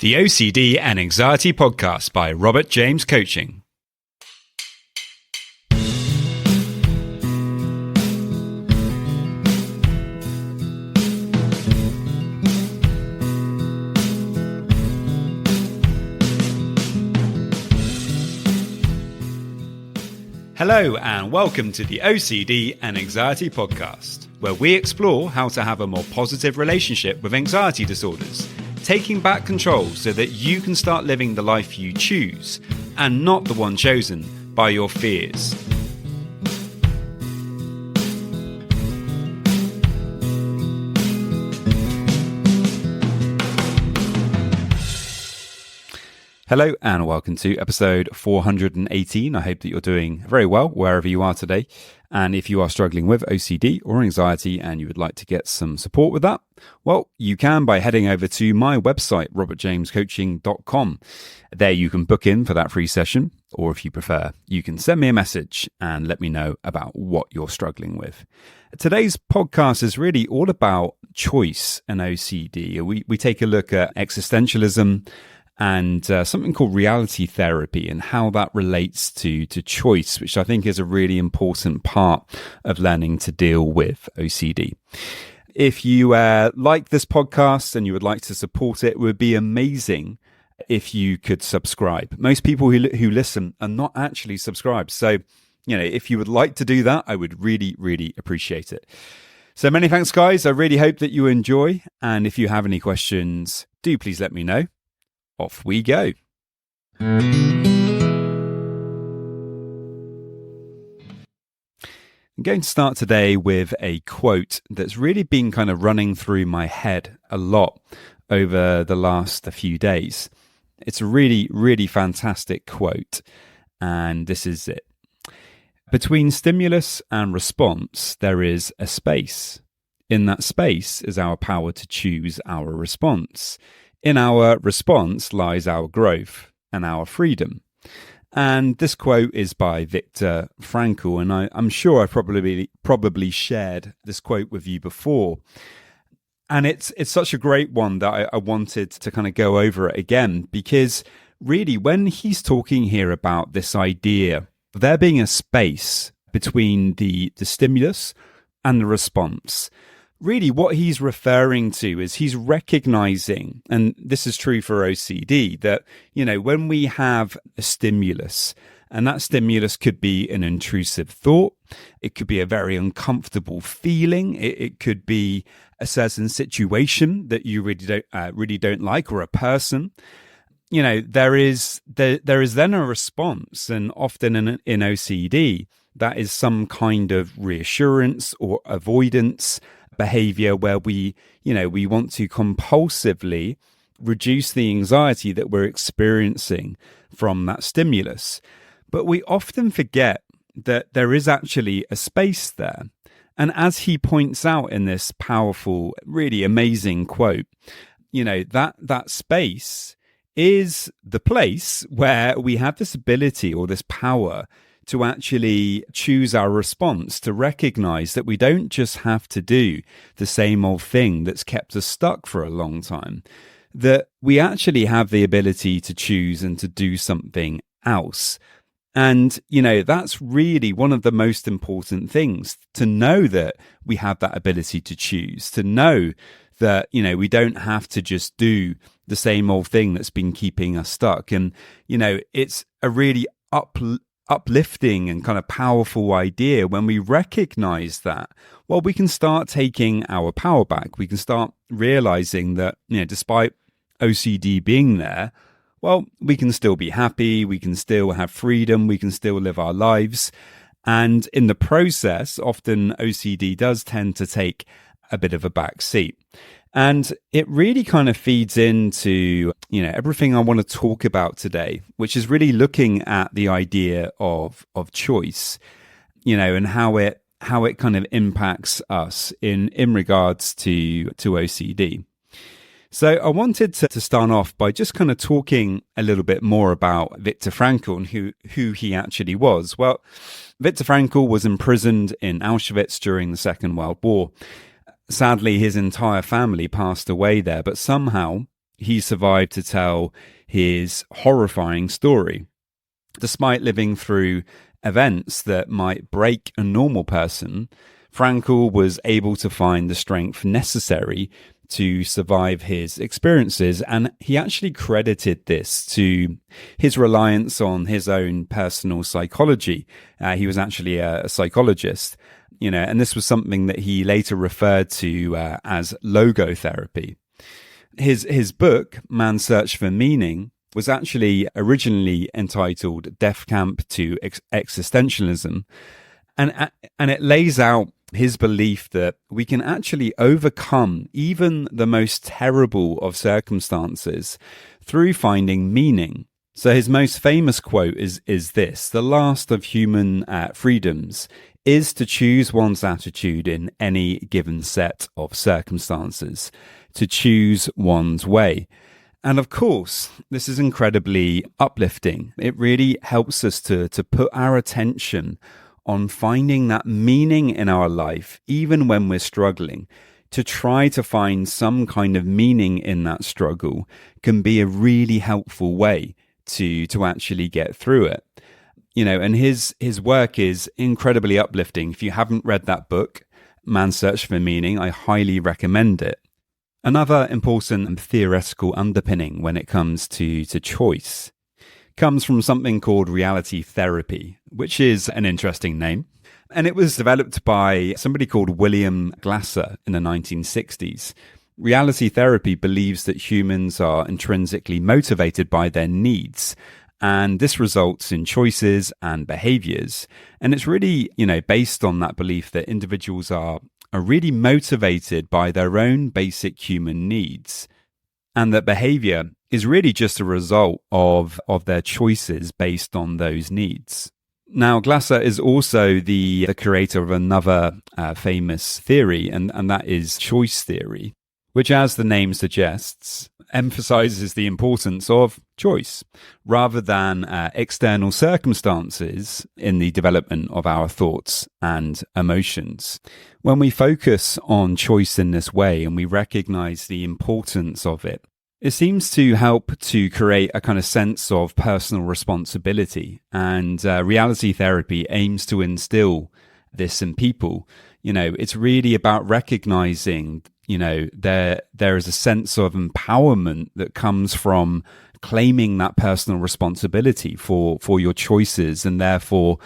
The OCD and Anxiety Podcast by Robert James Coaching. Hello and welcome to the OCD and Anxiety Podcast, where we explore how to have a more positive relationship with anxiety disorders, taking back control so that you can start living the life you choose and not the one chosen by your fears. Hello and welcome to episode 418. I hope that you're doing very well wherever you are today. And if you are struggling with OCD or anxiety and you would like to get some support with that, well, you can by heading over to my website, robertjamescoaching.com. There you can book in for that free session, or if you prefer, you can send me a message and let me know about what you're struggling with. Today's podcast is really all about choice and OCD. We take a look at existentialism and something called reality therapy and how that relates to choice, which I think is a really important part of learning to deal with OCD. If you like this podcast and you would like to support it, it would be amazing if you could subscribe. Most people who listen are not actually subscribed. So, if you would like to do that, I would really, really appreciate it. So many thanks, guys. I really hope that you enjoy. And if you have any questions, do please let me know. Off we go. I'm going to start today with a quote that's really been kind of running through my head a lot over the last few days. It's a really, really fantastic quote, and this is it. Between stimulus and response, there is a space. In that space is our power to choose our response. In our response lies our growth and our freedom. And this quote is by Viktor Frankl, and I'm sure I've probably shared this quote with you before. And it's such a great one that I wanted to kind of go over it again, because really when he's talking here about this idea of there being a space between the stimulus and the response, really, what he's referring to is he's recognizing, and this is true for OCD, that, when we have a stimulus, and that stimulus could be an intrusive thought, it could be a very uncomfortable feeling, it could be a certain situation that you really don't like, or a person. There is then a response, and often in OCD, that is some kind of reassurance or avoidance behavior where we want to compulsively reduce the anxiety that we're experiencing from that stimulus. But we often forget that there is actually a space there. And as he points out in this powerful, really amazing quote, that space is the place where we have this ability or this power to actually choose our response, to recognize that we don't just have to do the same old thing that's kept us stuck for a long time, that we actually have the ability to choose and to do something else. And, that's really one of the most important things, to know that we have that ability to choose, to know that, we don't have to just do the same old thing that's been keeping us stuck. And, it's a really uplifting and kind of powerful idea when we recognize that, well, we can start taking our power back. We can start realizing that, despite OCD being there, well, we can still be happy, we can still have freedom, we can still live our lives. And in the process, often OCD does tend to take a bit of a back seat. And it really kind of feeds into, everything I want to talk about today, which is really looking at the idea of choice, and how it kind of impacts us in regards to OCD. So I wanted to start off by just kind of talking a little bit more about Viktor Frankl and who he actually was. Well, Viktor Frankl was imprisoned in Auschwitz during the Second World War. Sadly, his entire family passed away there, but somehow he survived to tell his horrifying story. Despite living through events that might break a normal person, Frankl was able to find the strength necessary to survive his experiences, and he actually credited this to his reliance on his own personal psychology. He was actually a psychologist, and this was something that he later referred to as logotherapy. His book, Man's Search for Meaning, was actually originally entitled Death Camp to Existentialism, and it lays out his belief that we can actually overcome even the most terrible of circumstances through finding meaning. So his most famous quote is this: "The last of human freedoms is to choose one's attitude in any given set of circumstances, to choose one's way." And of course, this is incredibly uplifting. It really helps us to put our attention on finding that meaning in our life, even when we're struggling. To try to find some kind of meaning in that struggle can be a really helpful way to actually get through it. And his work is incredibly uplifting. If you haven't read that book, Man's Search for Meaning, I highly recommend it. Another important theoretical underpinning when it comes to choice comes from something called reality therapy, which is an interesting name. And it was developed by somebody called William Glasser in the 1960s. Reality therapy believes that humans are intrinsically motivated by their needs, and this results in choices and behaviors. And it's really, based on that belief that individuals are really motivated by their own basic human needs, and that behavior is really just a result of their choices based on those needs. Now, Glasser is also the creator of another famous theory, and that is choice theory, which, as the name suggests, emphasizes the importance of choice rather than external circumstances in the development of our thoughts and emotions. When we focus on choice in this way and we recognize the importance of it, it seems to help to create a kind of sense of personal responsibility. And reality therapy aims to instill this in people. It's really about recognizing, there is a sense of empowerment that comes from claiming that personal responsibility for your choices, and therefore,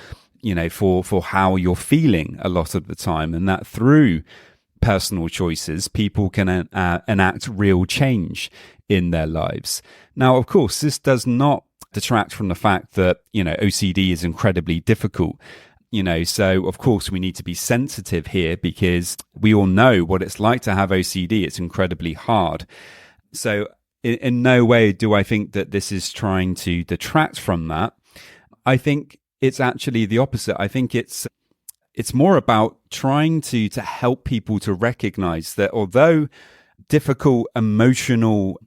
for how you're feeling a lot of the time, and that through personal choices, people can enact real change in their lives. Now, of course, this does not detract from the fact that, OCD is incredibly difficult. So of course we need to be sensitive here, because we all know what it's like to have OCD. It's incredibly hard. So in no way do I think that this is trying to detract from that. I think it's actually the opposite. I think it's more about trying to help people to recognize that although difficult emotional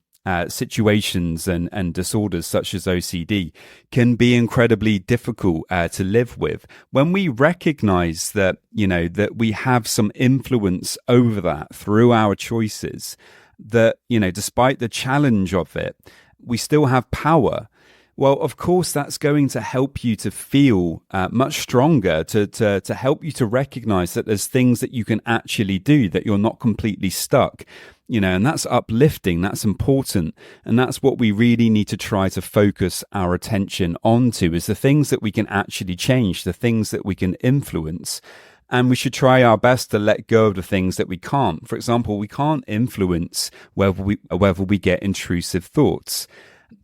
situations and disorders such as OCD can be incredibly difficult to live with, when we recognize that, that we have some influence over that through our choices, that, despite the challenge of it, we still have power. Well, of course, that's going to help you to feel much stronger, to help you to recognize that there's things that you can actually do, that you're not completely stuck, and that's uplifting, that's important. And that's what we really need to try to focus our attention onto, is the things that we can actually change, the things that we can influence. And we should try our best to let go of the things that we can't. For example, we can't influence whether we get intrusive thoughts.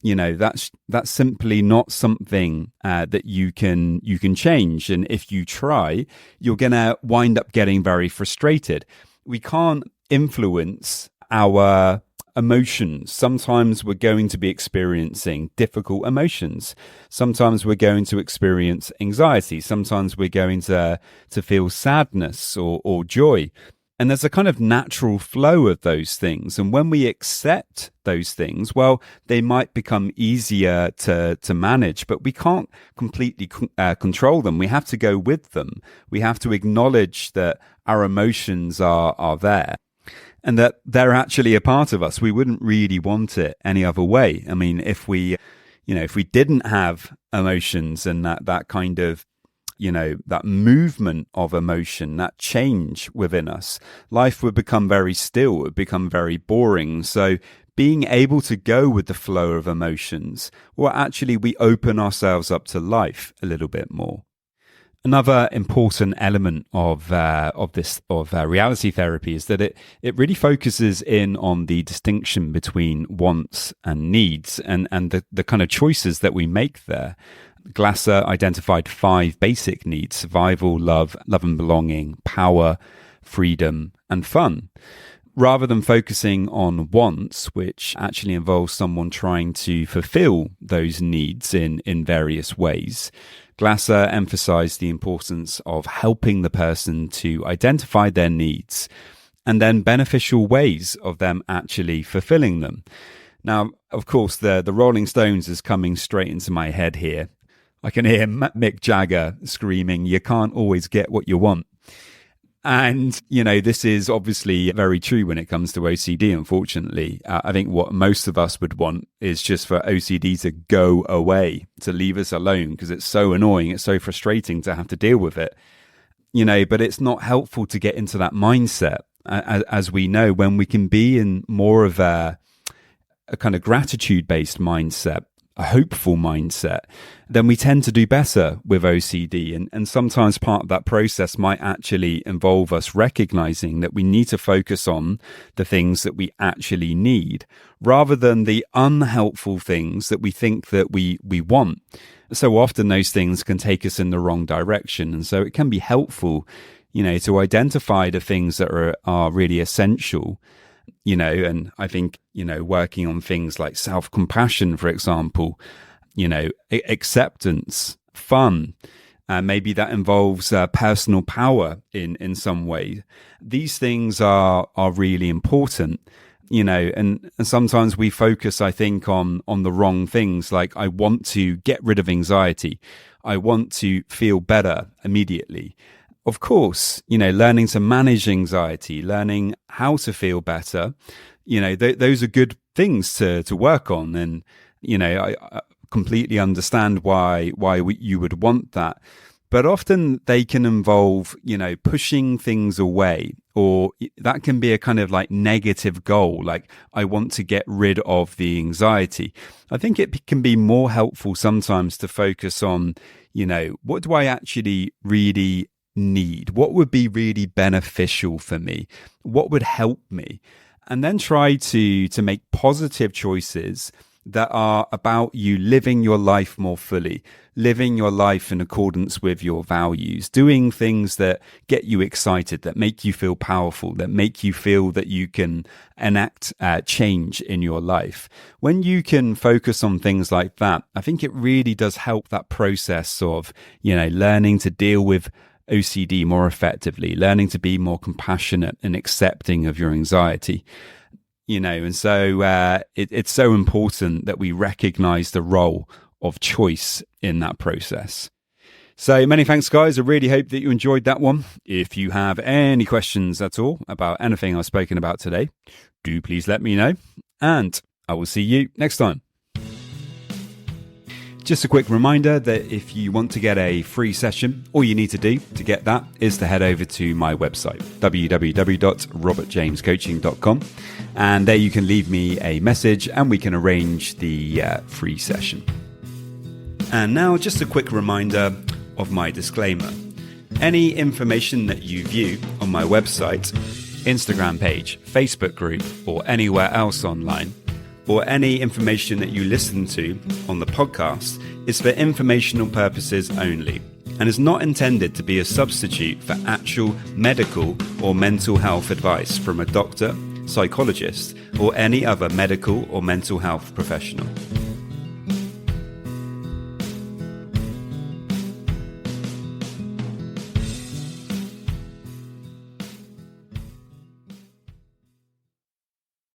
That's simply not something that you can change. And if you try, you're going to wind up getting very frustrated. We can't influence our emotions. Sometimes we're going to be experiencing difficult emotions. Sometimes we're going to experience anxiety. Sometimes we're going to feel sadness or joy. And there's a kind of natural flow of those things. And when we accept those things, well, they might become easier to manage, but we can't completely control them. We have to go with them. We have to acknowledge that our emotions are there. and that they're actually a part of us. We wouldn't really want it any other way. I mean, if we didn't have emotions and that kind of, that movement of emotion, that change within us, life would become very still, it would become very boring. So being able to go with the flow of emotions, well, actually we open ourselves up to life a little bit more. Another important element of reality therapy is that it really focuses in on the distinction between wants and needs and the kind of choices that we make there. Glasser identified 5 basic needs: survival, love and belonging, power, freedom, and fun. Rather than focusing on wants, which actually involves someone trying to fulfill those needs in various ways, Glasser emphasized the importance of helping the person to identify their needs and then beneficial ways of them actually fulfilling them. Now, of course, the Rolling Stones is coming straight into my head here. I can hear Mick Jagger screaming, "You can't always get what you want." And, this is obviously very true when it comes to OCD, unfortunately. I think what most of us would want is just for OCD to go away, to leave us alone, because it's so annoying, it's so frustrating to have to deal with it. But it's not helpful to get into that mindset, as we know, when we can be in more of a kind of gratitude-based mindset, a hopeful mindset, then we tend to do better with OCD. And sometimes part of that process might actually involve us recognizing that we need to focus on the things that we actually need rather than the unhelpful things that we think that we want. So often those things can take us in the wrong direction. And so it can be helpful, to identify the things that are really essential. And I think, working on things like self-compassion, for example, acceptance, fun, maybe that involves personal power in some way. These things are really important, and sometimes we focus, I think, on the wrong things. Like, I want to get rid of anxiety. I want to feel better immediately. Of course, learning to manage anxiety, learning how to feel better, those are good things to work on. And, I completely understand why you would want that. But often they can involve, pushing things away, or that can be a kind of like negative goal. Like, I want to get rid of the anxiety. I think it can be more helpful sometimes to focus on, what do I actually really need? What would be really beneficial for me? What would help me? And then try to make positive choices that are about you living your life more fully, living your life in accordance with your values, doing things that get you excited, that make you feel powerful, that make you feel that you can enact change in your life. When you can focus on things like that, I think it really does help that process of, learning to deal with OCD more effectively, learning to be more compassionate and accepting of your anxiety, and so it's so important that we recognize the role of choice in that process. So many thanks, guys. I really hope that you enjoyed that one. If you have any questions at all about anything I've spoken about today, do please let me know, and I will see you next time. Just a quick reminder that if you want to get a free session, all you need to do to get that is to head over to my website, www.robertjamescoaching.com. And there you can leave me a message and we can arrange the free session. And now just a quick reminder of my disclaimer. Any information that you view on my website, Instagram page, Facebook group, or anywhere else online, or any information that you listen to on the podcast is for informational purposes only and is not intended to be a substitute for actual medical or mental health advice from a doctor, psychologist, or any other medical or mental health professional.